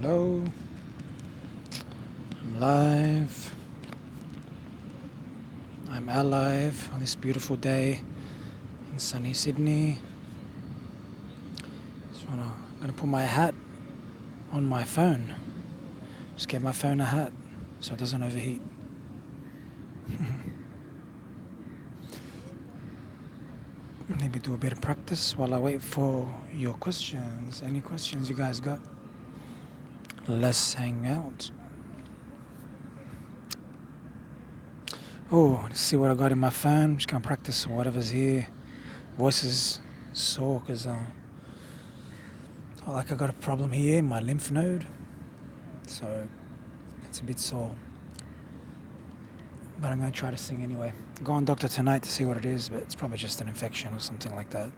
hello. I'm live. I'm alive on this beautiful day in sunny Sydney. I'm gonna put my hat on my phone. Just get my phone a hat so it doesn't overheat. Maybe do a bit of practice while I wait for your questions. Any questions you guys got? Let's hang out. Oh, let's see what I got in my phone. Just gonna practice whatever's here. Voice is sore because like I got a problem here in my lymph node, so it's a bit sore. But I'm gonna try to sing anyway. Go on doctor tonight to see what it is, but it's probably just an infection or something like that.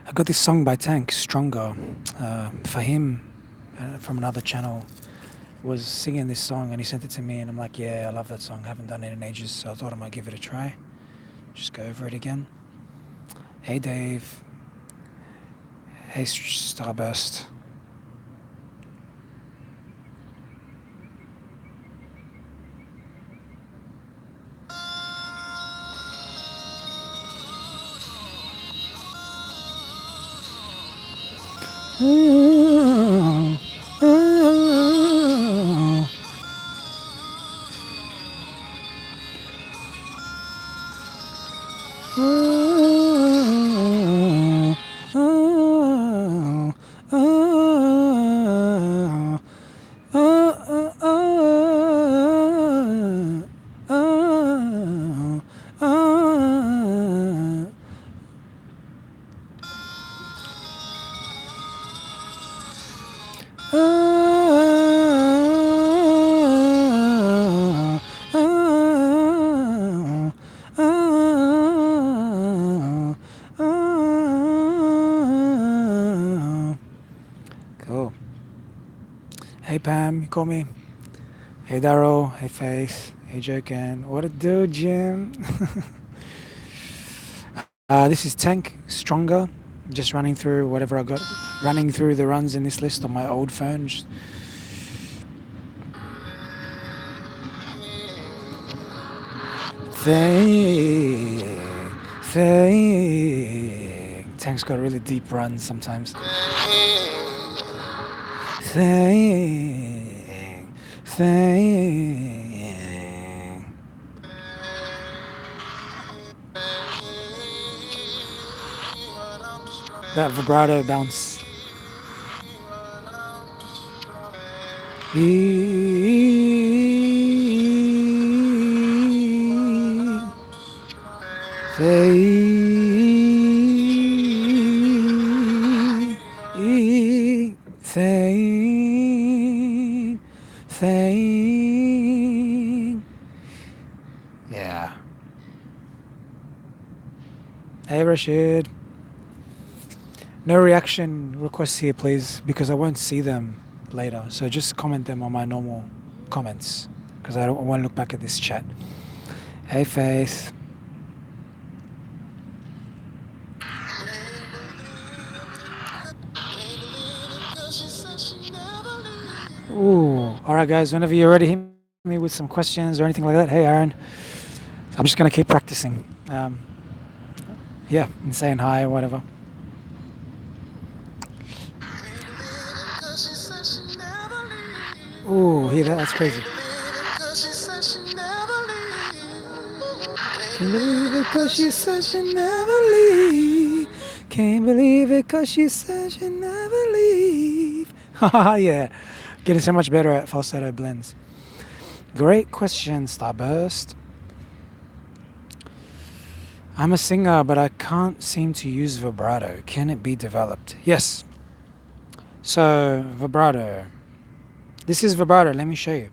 I got this song by Tank, Stronger. Fahim from another channel was singing this song and he sent it to me and I'm like, yeah, I love that song. I haven't done it in ages, so I thought I might give it a try. Just go over it again. Hey Dave. Hey Starburst. Cool. Hey Pam, you call me? Hey Daryl, hey Faith, hey Joken. What it do, Jim? This is Tank, Stronger. Just running through whatever I got. Running through the runs in this list on my old phone. Thing. Tank's got really deep runs sometimes. Thing. That vibrato bounce. Thing. Yeah. Hey Rashid. No reaction requests here, please, because I won't see them later. So just comment them on my normal comments, because I don't want to look back at this chat. Hey Faith. Ooh, all right, guys. Whenever you're ready, hit me with some questions or anything like that. Hey, Aaron. I'm just gonna keep practicing. Yeah, and saying hi or whatever. Ooh, hear that? That's crazy. Can't believe it 'cause she said she never leave. Can't believe it 'cause she said she never leave. Haha, yeah. Getting so much better at falsetto blends. Great question, Starburst. I'm a singer, but I can't seem to use vibrato. Can it be developed? Yes. So, vibrato. This is vibrato. Let me show you.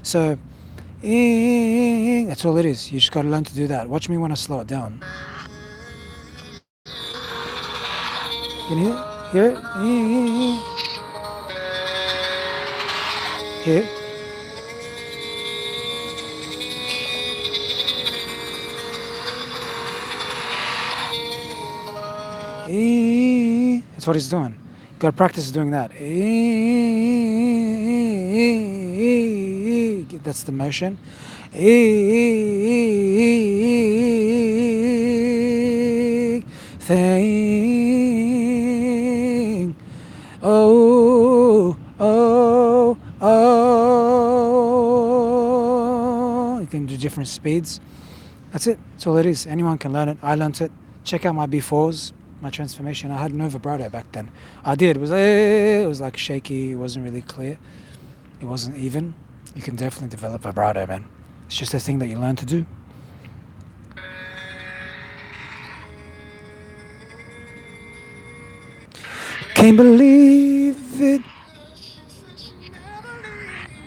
So, that's all it is. You just got to learn to do that. Watch me when I slow it down. Can you hear it? Here. That's what he's doing. Got to practice doing that. That's the motion. Thing. Oh, oh, oh. You can do different speeds. That's it. That's all it is. Anyone can learn it. I learnt it. Check out my B4s, my transformation. I had no vibrato back then. I did. It was like shaky. It wasn't really clear. It wasn't even. You can definitely develop vibrato, man. It's just a thing that you learn to do. Can't believe it.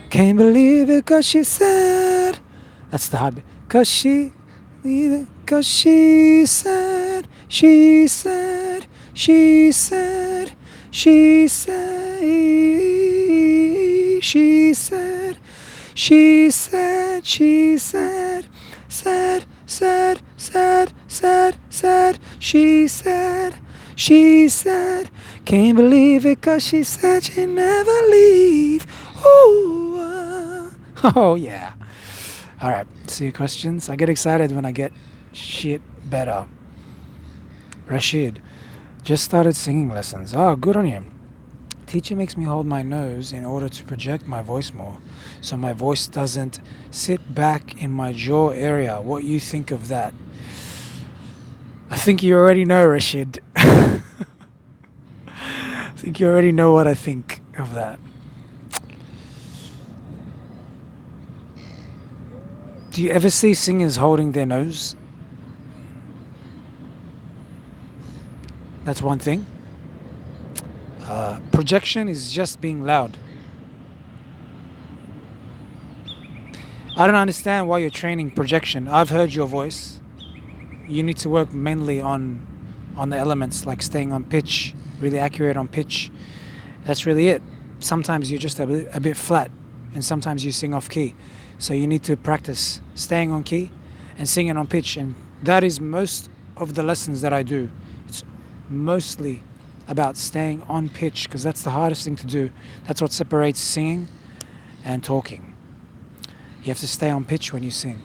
Can't believe it 'cause she said. That's the hard bit. 'Cause she, believe it, 'cause she said, she said, she said, she said, she said, she said, she said, said, she said, can't believe it 'cause she said she'd never leave. Ooh, oh yeah. All right, see your questions. I get excited when I get shit better. Rashid, just started singing lessons. Oh, good on you. Teacher makes me hold my nose in order to project my voice more, so my voice doesn't sit back in my jaw area. What you think of that? I think you already know, Rashid. I think you already know what I think of that. Do you ever see singers holding their nose? That's one thing. Projection is just being loud. I don't understand why you're training projection. I've heard your voice. You need to work mainly on the elements, like staying on pitch, really accurate on pitch. That's really it. Sometimes you're just a bit flat, and sometimes you sing off key. So you need to practice staying on key and singing on pitch. And that is most of the lessons that I do. It's mostly about staying on pitch, because that's the hardest thing to do. That's what separates singing and talking. You have to stay on pitch when you sing.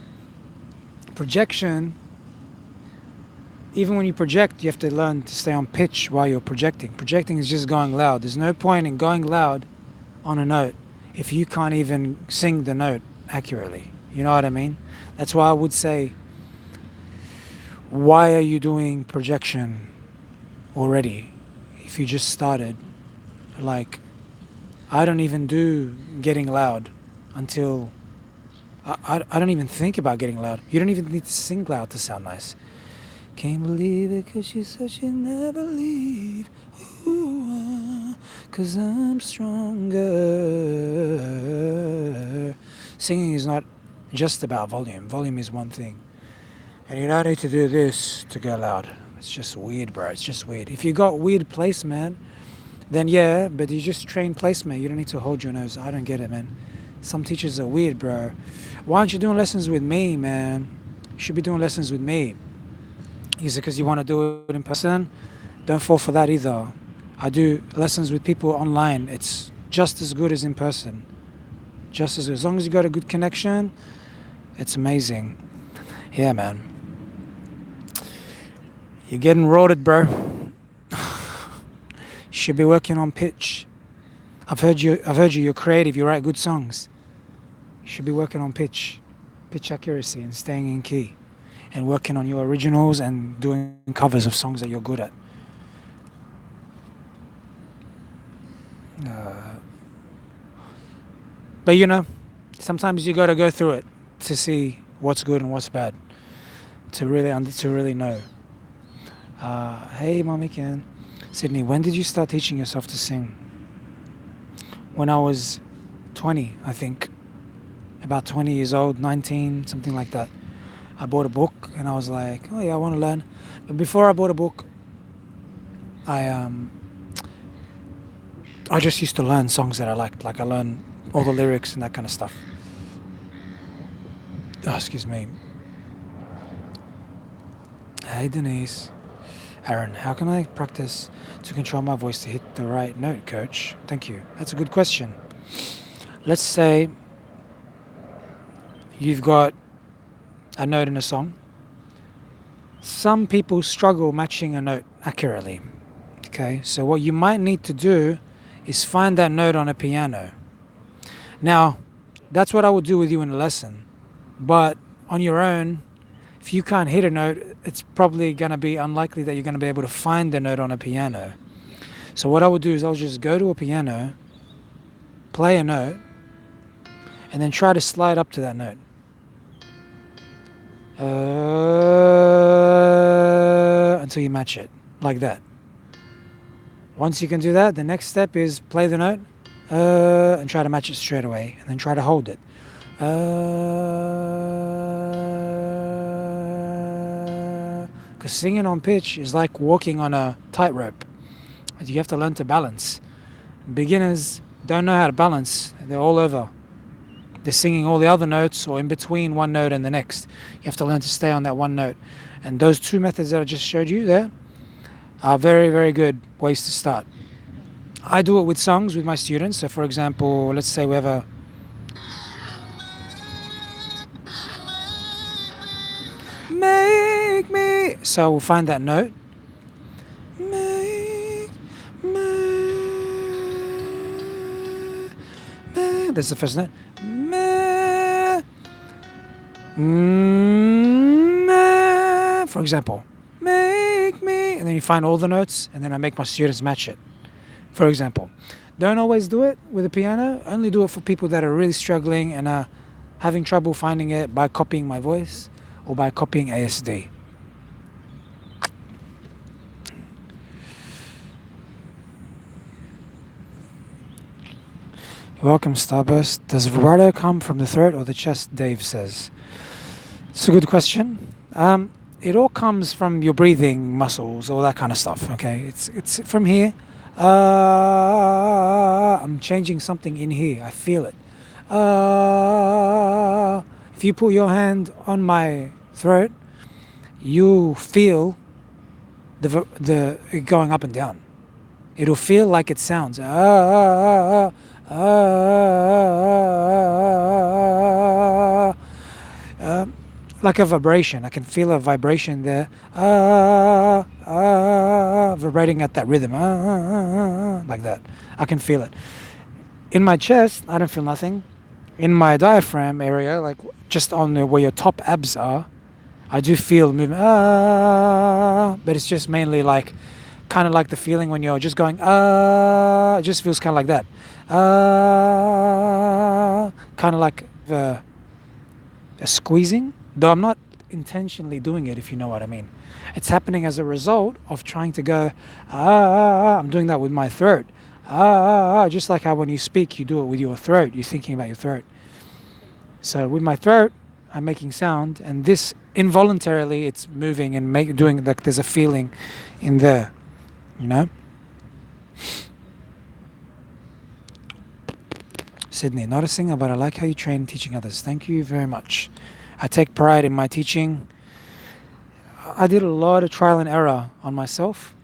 Projection, even when you project, you have to learn to stay on pitch while you're projecting. Projecting is just going loud. There's no point in going loud on a note if you can't even sing the note accurately. You know what I mean? That's why I would say, why are you doing projection already if you just started? Like, I don't even do getting loud until I don't even think about getting loud. You don't even need to sing loud to sound nice. Can't believe it 'cause she said she'd never leave. Ooh, 'cause I'm stronger. Singing is not just about volume. Volume is one thing. And you don't need to do this to go loud. It's just weird, bro. It's just weird. If you got weird placement, then yeah, but you just train placement. You don't need to hold your nose. I don't get it, man. Some teachers are weird, bro. Why aren't you doing lessons with me, man? You should be doing lessons with me. Is it because you want to do it in person? Don't fall for that either. I do lessons with people online. It's just as good as in person. Just as good. As long as you got a good connection, it's amazing. Yeah, man. You're getting roided, bro. You should be working on pitch. I've heard you. You're creative. You write good songs. You should be working on pitch accuracy, and staying in key, and working on your originals and doing covers of songs that you're good at. But you know, sometimes you got to go through it to see what's good and what's bad, to really know. Hey, Mommy Ken. Sydney, when did you start teaching yourself to sing? When I was 20, I think. About 20 years old, 19, something like that. I bought a book and I was like, oh yeah, I want to learn. But before I bought a book, I I just used to learn songs that I liked. Like I learned all the lyrics and that kind of stuff. Oh, excuse me. Hey Denise. Aaron, how can I practice to control my voice to hit the right note, coach? Thank you. That's a good question. Let's say you've got a note in a song. Some people struggle matching a note accurately. Okay, so what you might need to do is find that note on a piano. Now, that's what I would do with you in a lesson. But on your own, if you can't hit a note, it's probably going to be unlikely that you're going to be able to find the note on a piano. So what I would do is I'll just go to a piano, play a note, and then try to slide up to that note. Until you match it, like that. Once you can do that, the next step is play the note and try to match it straight away, and then try to hold it. Because singing on pitch is like walking on a tightrope. You have to learn to balance. Beginners don't know how to balance. They're all over. They're singing all the other notes or in between one note and the next. You have to learn to stay on that one note. And those two methods that I just showed you there are very, very good ways to start. I do it with songs with my students. So for example, let's say we have a make me. So we'll find that note. That's the first note. For example, make me, and then you find all the notes, and then I make my students match it. For example, don't always do it with the piano. Only do it for people that are really struggling and are having trouble finding it by copying my voice or by copying ASD. Welcome, Starburst. Does vibrato come from the throat or the chest? Dave says. It's a good question. It all comes from your breathing muscles, all that kind of stuff. Okay, it's from here. I'm changing something in here. I feel it. If you put your hand on my throat, you'll feel the it going up and down. It'll feel like it sounds. Like a vibration. I can feel a vibration there, vibrating at that rhythm, like that. I can feel it. In my chest, I don't feel nothing. In my diaphragm area, like just on where your top abs are, I do feel movement, but it's just mainly like, kind of like the feeling when you're just going, it just feels kind of like that. Kind of like a squeezing, though I'm not intentionally doing it, if you know what I mean. It's happening as a result of trying to go, I'm doing that with my throat. Just like how when you speak, you do it with your throat. You're thinking about your throat. So with my throat, I'm making sound, and this involuntarily, it's moving and doing like there's a feeling in there, you know. Sydney, not a singer, but I like how you train teaching others. Thank you very much. I take pride in my teaching. I did a lot of trial and error on myself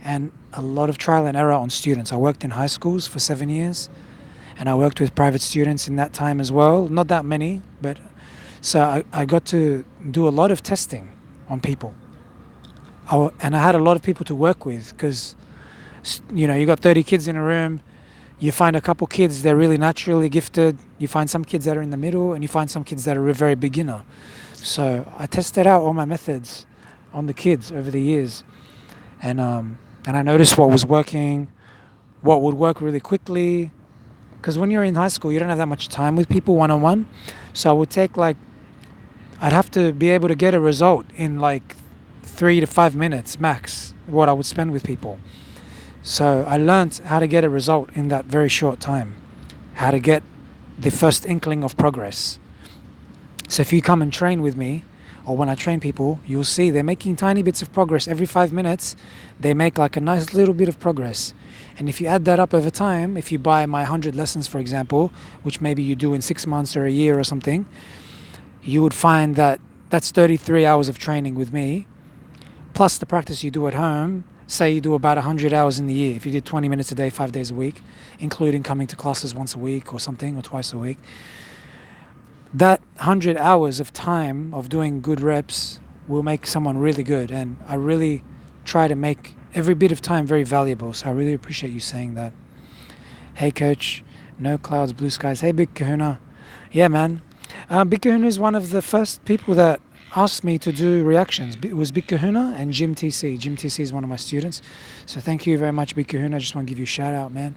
and a lot of trial and error on students. I worked in high schools for 7 years and I worked with private students in that time as well. Not that many, but so I got to do a lot of testing on people. And I had a lot of people to work with because, you know, you got 30 kids in a room. You find a couple kids that are really naturally gifted. You find some kids that are in the middle, and you find some kids that are very beginner. So I tested out all my methods on the kids over the years, and I noticed what was working, what would work really quickly. Because when you're in high school, you don't have that much time with people one-on-one. So I would take I'd have to be able to get a result in like 3 to 5 minutes max, what I would spend with people. So I learned how to get a result in that very short time, how to get the first inkling of progress. So if you come and train with me, or when I train people, you'll see they're making tiny bits of progress. Every 5 minutes, they make like a nice little bit of progress. And if you add that up over time, if you buy my 100 lessons, for example, which maybe you do in 6 months or a year or something, you would find that that's 33 hours of training with me, plus the practice you do at home. Say you do about 100 hours in the year. If you did 20 minutes a day, 5 days a week, including coming to classes once a week or something, or twice a week, that 100 hours of time of doing good reps will make someone really good. And I really try to make every bit of time very valuable. So I really appreciate you saying that. Hey, coach. No clouds, blue skies. Hey, Big Kahuna. Yeah, man. Big Kahuna is one of the first people that asked me to do reactions. It was Big Kahuna and Jim TC. Jim TC is one of my students. So thank you very much, Big Kahuna. I just want to give you a shout out, man,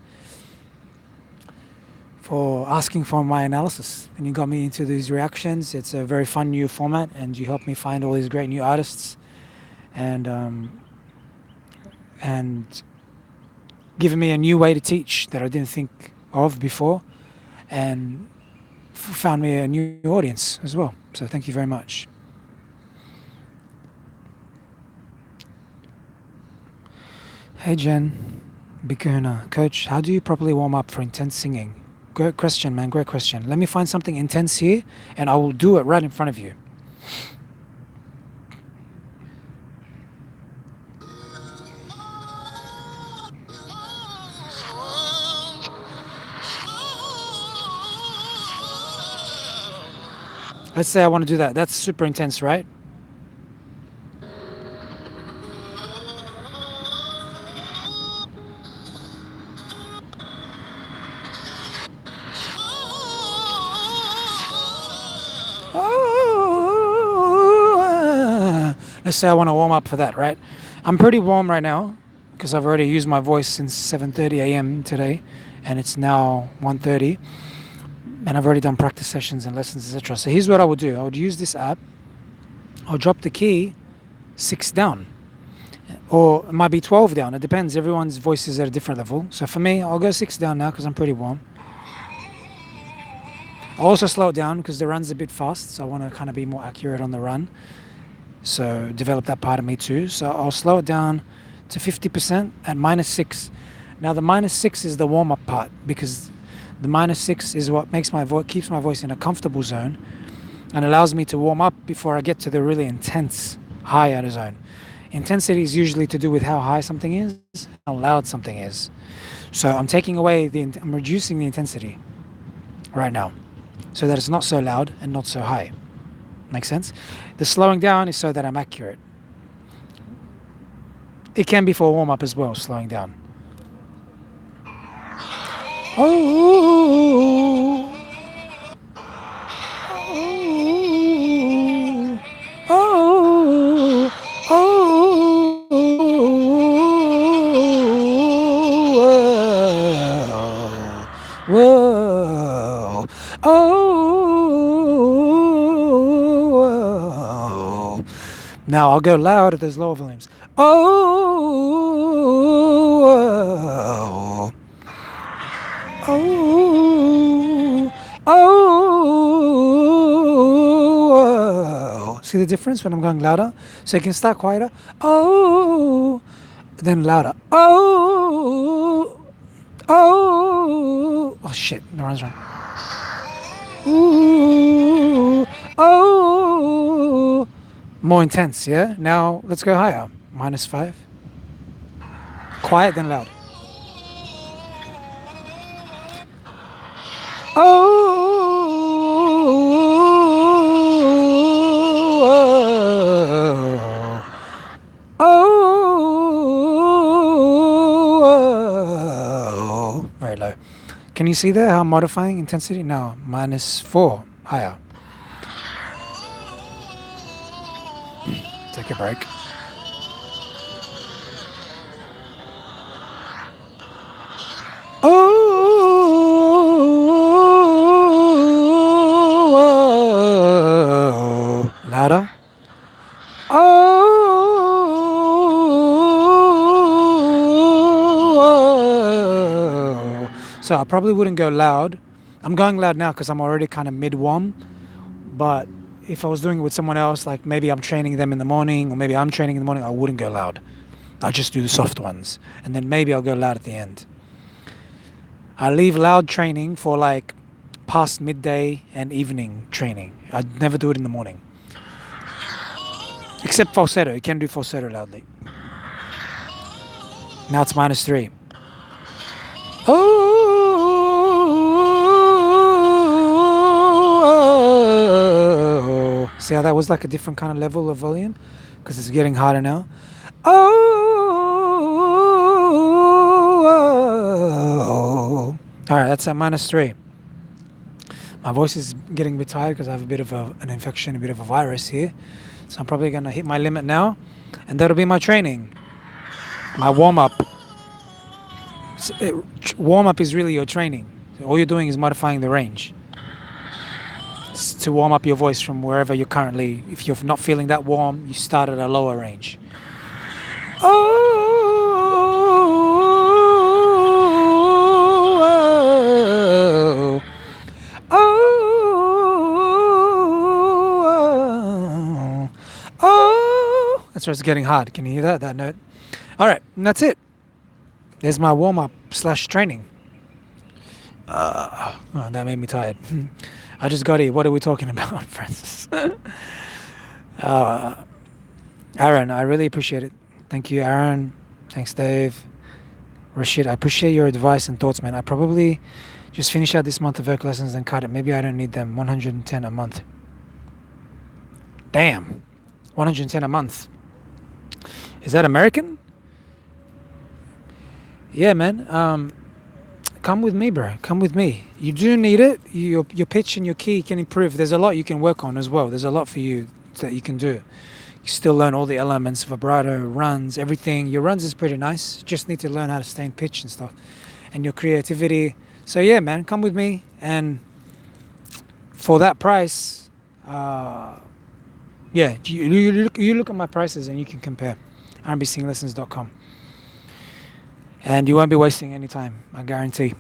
for asking for my analysis. And you got me into these reactions. It's a very fun new format, and you helped me find all these great new artists, and given me a new way to teach that I didn't think of before, and found me a new audience as well. So thank you very much. Hey Jen, Bikuna, coach, how do you properly warm up for intense singing? Great question, man, great question. Let me find something intense here and I will do it right in front of you. Let's say I want to do that. That's super intense, right? Let's say I want to warm up for that, right? I'm pretty warm right now because I've already used my voice since 7:30 a.m. today, and it's now 1:30, and I've already done practice sessions and lessons, etc. So here's what I would do. I would use this app. I'll drop the key 6 down, or it might be 12 down. It depends. Everyone's voice is at a different level. So for me, I'll go 6 down now because I'm pretty warm. I'll also slow it down because the run's a bit fast, so I want to kind of be more accurate on the run. So develop that part of me too. So I'll slow it down to 50% at -6. Now the -6 is the warm-up part because the -6 is what makes my voice, keeps my voice in a comfortable zone and allows me to warm up before I get to the really intense high out of zone. Intensity is usually to do with how high something is, how loud something is. So I'm taking away I'm reducing the intensity right now so that it's not so loud and not so high. Make sense? The slowing down is so that I'm accurate. It can be for warm up as well, slowing down. Oh, oh, oh, oh, whoa, oh. Now I'll go loud at those lower volumes. Oh, oh, oh. See the difference when I'm going louder? So you can start quieter. Oh, then louder. Oh, oh. Oh shit, the run's wrong. Ooh, oh. More intense, yeah? Now let's go higher. -5. Quiet, then loud. Oh, oh, very low. Can you see there how I'm modifying intensity? Now, -4, higher. Take a break. Oh, louder. Oh, so I probably wouldn't go loud. I'm going loud now because I'm already kind of mid-warm, but if I was doing it with someone else, like maybe I'm training them in the morning, or maybe I'm training in the morning, I wouldn't go loud. I'll just do the soft ones, and then maybe I'll go loud at the end. I leave loud training for like past midday and evening training. I'd never do it in the morning. Except falsetto. You can do falsetto loudly. Now it's -3. Oh, see how that was like a different kind of level of volume? Because it's getting harder now. Oh, all right, that's at -3. My voice is getting a bit tired because I have a bit of an infection, a bit of a virus here. So I'm probably going to hit my limit now. And that'll be my training, my warm-up. Warm-up is really your training. All you're doing is modifying the range. It's to warm up your voice from wherever you're currently. If you're not feeling that warm, you start at a lower range. Oh, oh, oh. That's where it's getting hard. Can you hear that note? All right, and that's it. There's my warm-up / training. Oh, that made me tired. I just got here. What are we talking about, Francis? Aaron, I really appreciate it. Thank you, Aaron. Thanks, Dave. Rashid, I appreciate your advice and thoughts, man. I probably just finish out this month of work lessons and cut it. Maybe I don't need them. 110 a month. Damn. 110 a month. Is that American? Yeah, man. Come with me, bro. Come with me. You do need it. Your pitch and your key can improve. There's a lot you can work on as well. There's a lot for you that you can do. You still learn all the elements, vibrato, runs, everything. Your runs is pretty nice. You just need to learn how to stay in pitch and stuff. And your creativity. So yeah, man, come with me. And for that price, yeah, you look at my prices and you can compare. rnbsinginglessons.com. And you won't be wasting any time, I guarantee.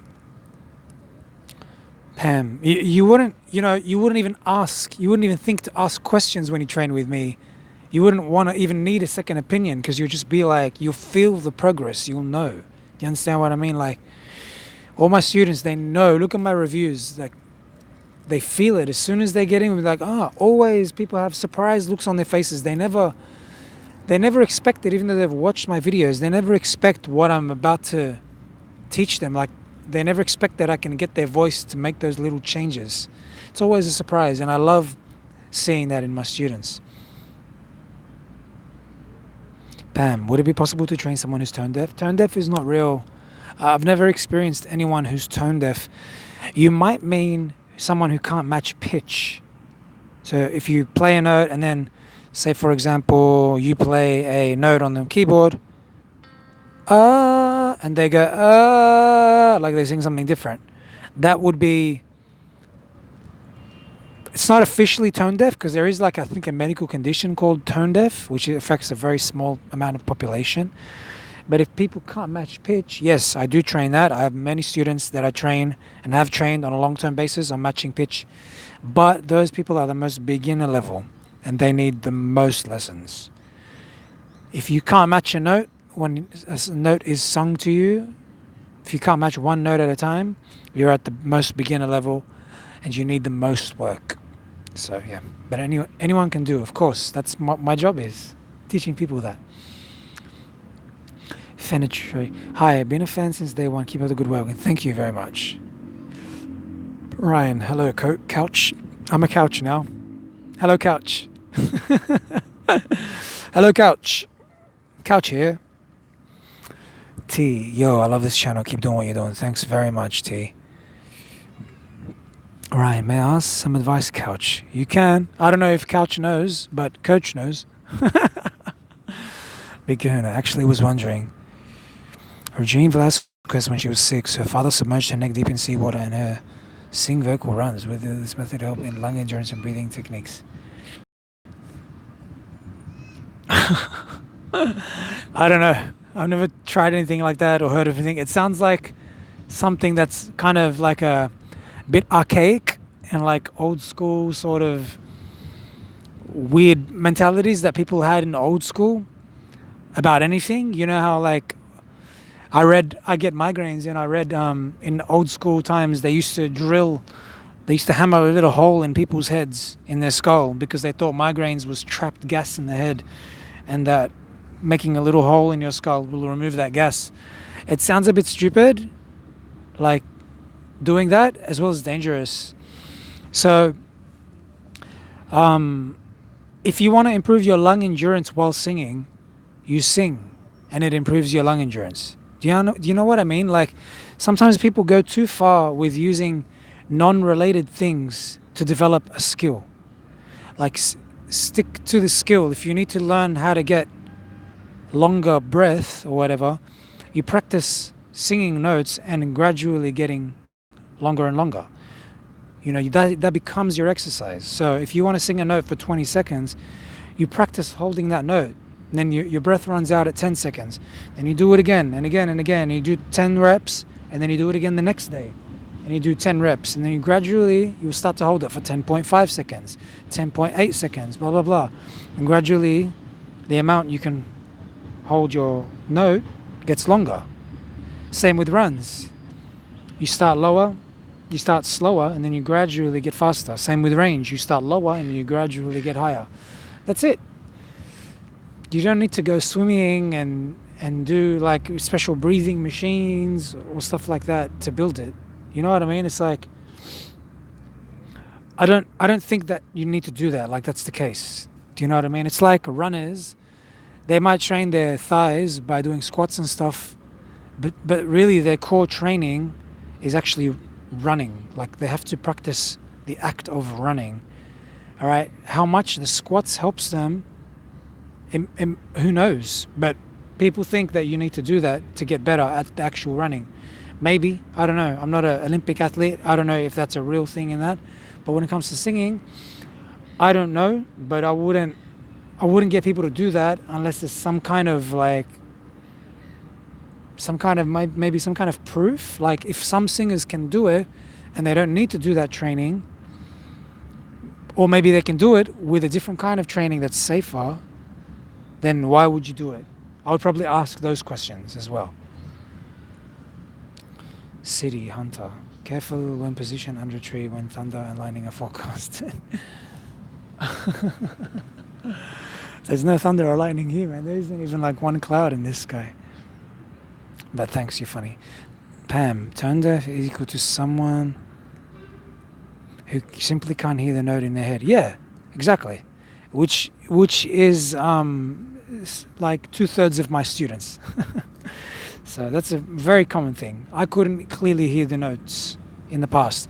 Pam, you wouldn't even ask, you wouldn't even think to ask questions when you train with me. You wouldn't want to even need a second opinion because you'll just be like, you'll feel the progress, you'll know. You understand what I mean? Like, all my students, they know, look at my reviews, like, they feel it. As soon as they get in, we're like, always people have surprised looks on their faces. They never expect it, even though they've watched my videos. They never expect what I'm about to teach them. Like, they never expect that I can get their voice to make those little changes. It's always a surprise, and I love seeing that in my students. Pam, would it be possible to train someone who's tone deaf? Tone deaf is not real. I've never experienced anyone who's tone deaf. You might mean someone who can't match pitch. So if you play a note and then, say for example, you play a note on the keyboard, and they go, like they sing something different. That would be, it's not officially tone deaf because there is, like, I think a medical condition called tone deaf, which affects a very small amount of population. But if people can't match pitch, yes, I do train that. I have many students that I train and have trained on a long-term basis on matching pitch. But those people are the most beginner level and they need the most lessons. If you can't match a note when a note is sung to you, if you can't match one note at a time, you're at the most beginner level and you need the most work. So yeah, but anyone can do, of course. That's what my job is, teaching people that. Fenetry. Hi, I've been a fan since day one. Keep up the good work. And thank you very much. Ryan, hello, couch. I'm a couch now. Hello, couch. Hello, couch. Couch here. T, yo, I love this channel. Keep doing what you're doing. Thanks very much, T. Ryan, may I ask some advice, couch? You can. I don't know if couch knows, but coach knows. Big Kahuna actually was wondering. Regine Velasquez, when she was 6, her father submerged her neck deep in seawater and her sing vocal runs with this method help in lung endurance and breathing techniques. I don't know. I've never tried anything like that or heard of anything. It sounds like something that's kind of like a bit archaic and like old school sort of weird mentalities that people had in old school about anything. You know how like I get migraines, and I read in old school times they used to hammer a little hole in people's heads in their skull because they thought migraines was trapped gas in the head, and that making a little hole in your skull will remove that gas. It sounds a bit stupid, like doing that, as well as dangerous. So, um, if you want to improve your lung endurance while singing, you sing, and it improves your lung endurance. Do you know what I mean? Like, sometimes people go too far with using non-related things to develop a skill. Like, stick to the skill. If you need to learn how to get longer breath or whatever, you practice singing notes and gradually getting longer and longer. You know, that becomes your exercise. So if you want to sing a note for 20 seconds, you practice holding that note. And then your breath runs out at 10 seconds. Then you do it again and again and again. You do 10 reps, and then you do it again the next day. And you do 10 reps. And then you gradually, you start to hold it for 10.5 seconds, 10.8 seconds, blah, blah, blah. And gradually, the amount you can hold your note gets longer. Same with runs. You start lower, you start slower, and then you gradually get faster. Same with range. You start lower and you gradually get higher. That's it. You don't need to go swimming and do like special breathing machines or stuff like that to build it. You know what I mean? It's like I don't think that you need to do that. Like that's the case. Do you know what I mean? It's like runners. They might train their thighs by doing squats and stuff, but really their core training is actually running. Like they have to practice the act of running. All right. How much the squats helps them, who knows? But people think that you need to do that to get better at the actual running. Maybe, I don't know. I'm not an Olympic athlete. I don't know if that's a real thing in that. But when it comes to singing, I don't know. But I wouldn't get people to do that unless there's some kind of like maybe some kind of proof. Like if some singers can do it and they don't need to do that training, or maybe they can do it with a different kind of training that's safer, then why would you do it? I would probably ask those questions as well. City Hunter. Careful when positioned under a tree when thunder and lightning are forecast. There's no thunder or lightning here, man. There isn't even like one cloud in this sky. But thanks, you're funny. Pam, tone deaf is equal to someone who simply can't hear the note in their head. Yeah, exactly. Which is like 2/3 of my students. So that's a very common thing. I couldn't clearly hear the notes in the past.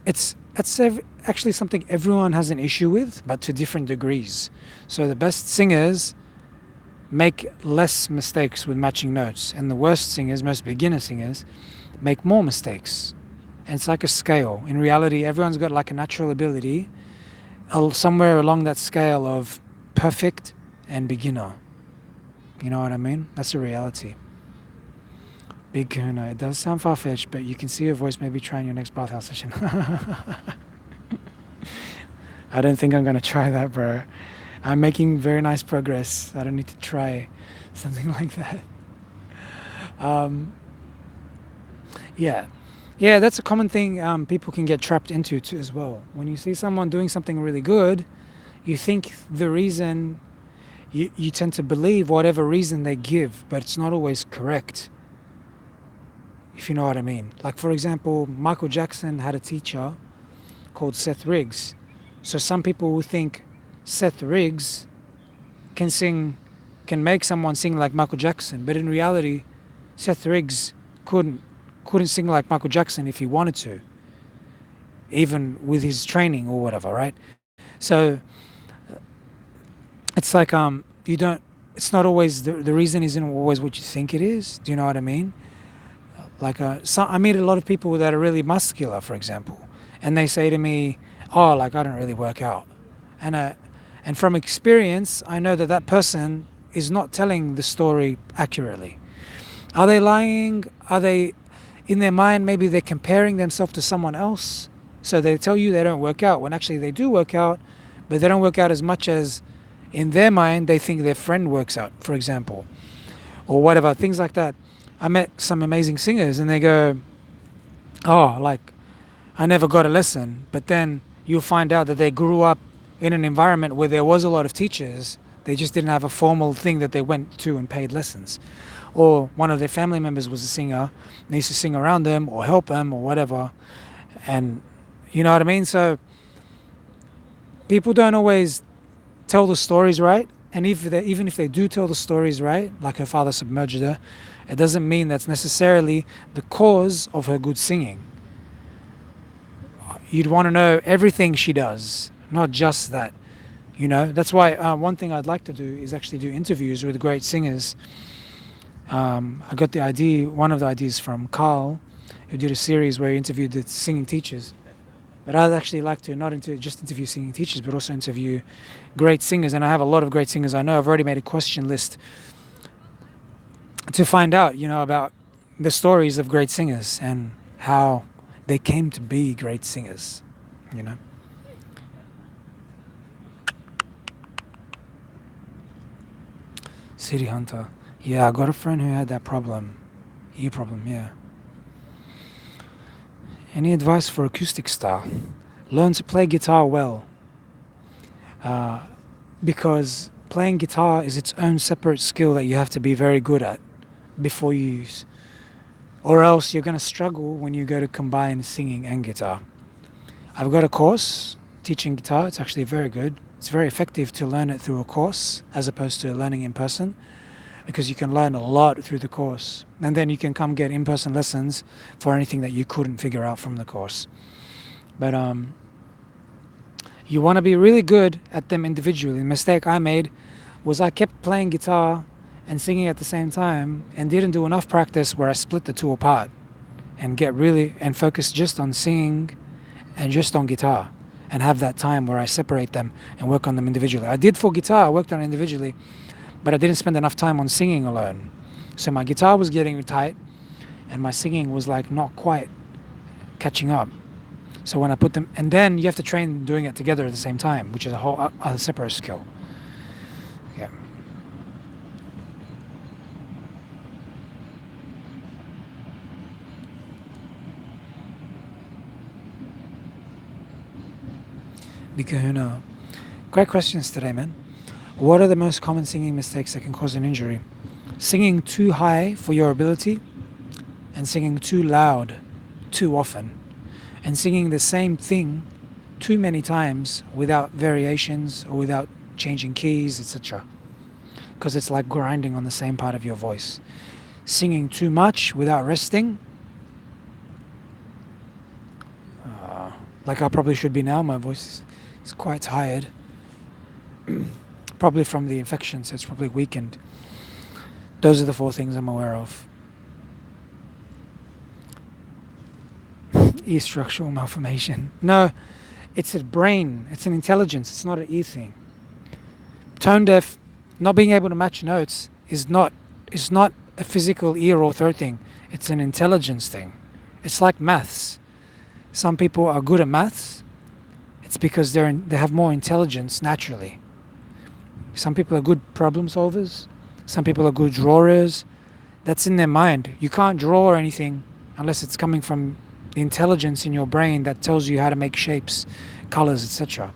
It's actually something everyone has an issue with, but to different degrees. So the best singers make less mistakes with matching notes, and the worst singers, most beginner singers, make more mistakes. And it's like a scale. In reality, everyone's got like a natural ability somewhere along that scale of perfect and beginner. You know what I mean? That's the reality. Big Kahuna. It does sound far-fetched, but you can see your voice maybe trying your next bathhouse session. I don't think I'm going to try that, bro. I'm making very nice progress. I don't need to try something like that. Yeah. Yeah, that's a common thing people can get trapped into too as well. When you see someone doing something really good, you think the reason, you tend to believe whatever reason they give, but it's not always correct, if you know what I mean. Like, for example, Michael Jackson had a teacher called Seth Riggs. So some people will think Seth Riggs can make someone sing like Michael Jackson, but in reality, Seth Riggs couldn't sing like Michael Jackson if he wanted to, even with his training or whatever, right? So it's like you don't. It's not always the reason isn't always what you think it is. Do you know what I mean? Like I meet a lot of people that are really muscular, for example, and they say to me, "Oh, like I don't really work out," and from experience, I know that that person is not telling the story accurately. Are they lying? Are they, in their mind, maybe they're comparing themselves to someone else? So they tell you they don't work out when actually they do work out, but they don't work out as much as in their mind they think their friend works out, for example, or whatever, things like that. I met some amazing singers and they go, oh, like, I never got a lesson. But then you'll find out that they grew up in an environment where there was a lot of teachers. They just didn't have a formal thing that they went to and paid lessons. Or one of their family members was a singer, and they used to sing around them or help them or whatever. And you know what I mean? So people don't always tell the stories right. And even if they do tell the stories right, like her father submerged her, it doesn't mean that's necessarily the cause of her good singing. You'd want to know everything she does, not just that. That's why one thing I'd like to do is actually do interviews with great singers. I got one of the ideas from Carl, who did a series where he interviewed the singing teachers. But I'd actually like to not just interview singing teachers, but also interview great singers. And I have a lot of great singers I know. I've already made a question list to find out, about the stories of great singers and how they came to be great singers, you know. City Hunter. Yeah, I got a friend who had that problem. Ear problem, yeah. Any advice for acoustic style? Learn to play guitar well. Uh, because playing guitar is its own separate skill that you have to be very good at before you use. Or else you're going to struggle when you go to combine singing and guitar. I've got a course teaching guitar. It's actually very good. It's very effective to learn it through a course as opposed to learning in person, because you can learn a lot through the course. And then you can come get in-person lessons for anything that you couldn't figure out from the course. But you want to be really good at them individually. The mistake I made was I kept playing guitar and singing at the same time and didn't do enough practice where I split the two apart and focus just on singing and just on guitar, and have that time where I separate them and work on them individually. I did for guitar, I worked on it individually, but I didn't spend enough time on singing alone. So my guitar was getting tight and my singing was like not quite catching up. So when I put them, and then you have to train doing it together at the same time, which is a whole other separate skill. Yeah. Bikahuna. Great questions today, man. What are the most common singing mistakes that can cause an injury? Singing too high for your ability, and singing too loud too often, and singing the same thing too many times without variations or without changing keys, etc. Because it's like grinding on the same part of your voice. Singing too much without resting, like I probably should be now. My voice is quite tired, probably from the infection, so it's probably weakened. Those are the 4 things I'm aware of. Ear structural malformation. No, it's a brain. It's an intelligence. It's not an ear thing. Tone deaf, not being able to match notes is not a physical ear or throat thing. It's an intelligence thing. It's like maths. Some people are good at maths. It's because they have more intelligence naturally. Some people are good problem solvers. Some people are good drawers. That's in their mind. You can't draw anything unless it's coming from the intelligence in your brain that tells you how to make shapes, colors, etc.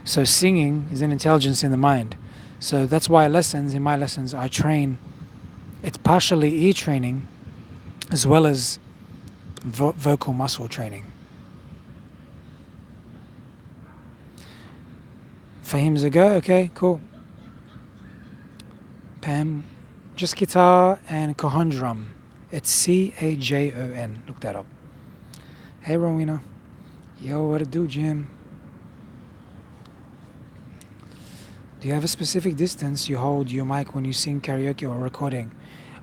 So singing is an intelligence in the mind. So that's why in my lessons, I train. It's partially ear training as well as vocal muscle training. Fahim's a go? Okay, cool. Pam, just guitar and cajon drum. It's Cajon. Look that up. Hey, Rowena. Yo, what it do, Jim? Do you have a specific distance you hold your mic when you sing karaoke or recording?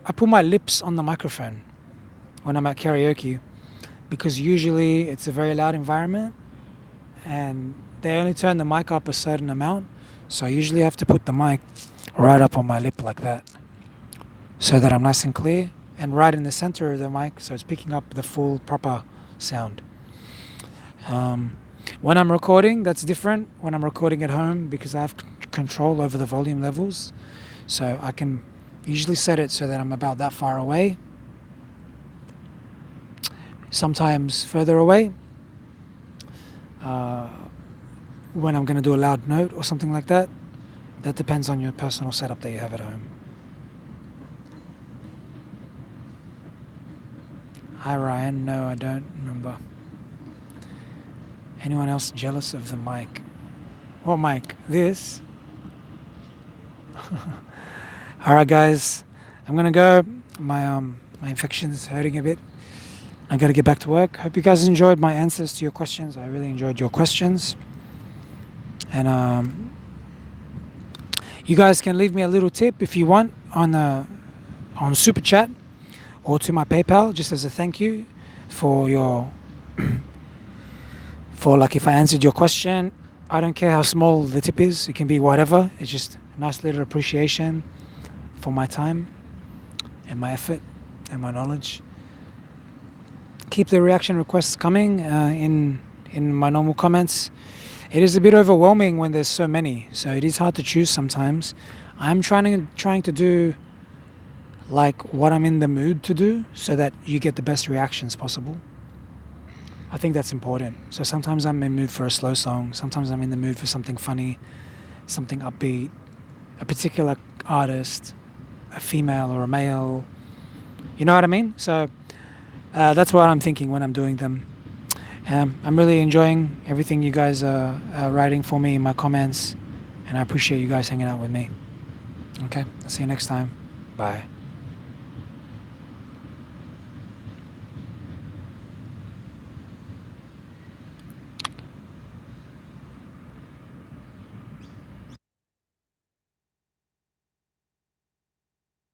I put my lips on the microphone when I'm at karaoke, because usually it's a very loud environment and they only turn the mic up a certain amount. So I usually have to put the mic right up on my lip like that so that I'm nice and clear, and right in the center of the mic so it's picking up the full proper sound. When I'm recording, that's different. When I'm recording at home, because I have control over the volume levels, so I can usually set it so that I'm about that far away, sometimes further away. Uh, when I'm going to do a loud note or something like that, that depends on your personal setup that you have at home. Hi Ryan, no, I don't remember. Anyone else jealous of the mic? What mic? This? Alright guys, I'm gonna go. My infection's hurting a bit. I gotta get back to work. Hope you guys enjoyed my answers to your questions. I really enjoyed your questions. And you guys can leave me a little tip if you want on Super Chat or to my PayPal, just as a thank you for your for like if I answered your question. I don't care how small the tip is. It can be whatever. It's just a nice little appreciation for my time and my effort and my knowledge. Keep the reaction requests coming in my normal comments. It is a bit overwhelming when there's so many, so it is hard to choose sometimes. I'm trying to do like what I'm in the mood to do so that you get the best reactions possible. I think that's important. So sometimes I'm in the mood for a slow song, sometimes I'm in the mood for something funny, something upbeat, a particular artist, a female or a male. You know what I mean? So that's what I'm thinking when I'm doing them. I'm really enjoying everything you guys are writing for me in my comments, and I appreciate you guys hanging out with me. Okay, I'll see you next time. Bye.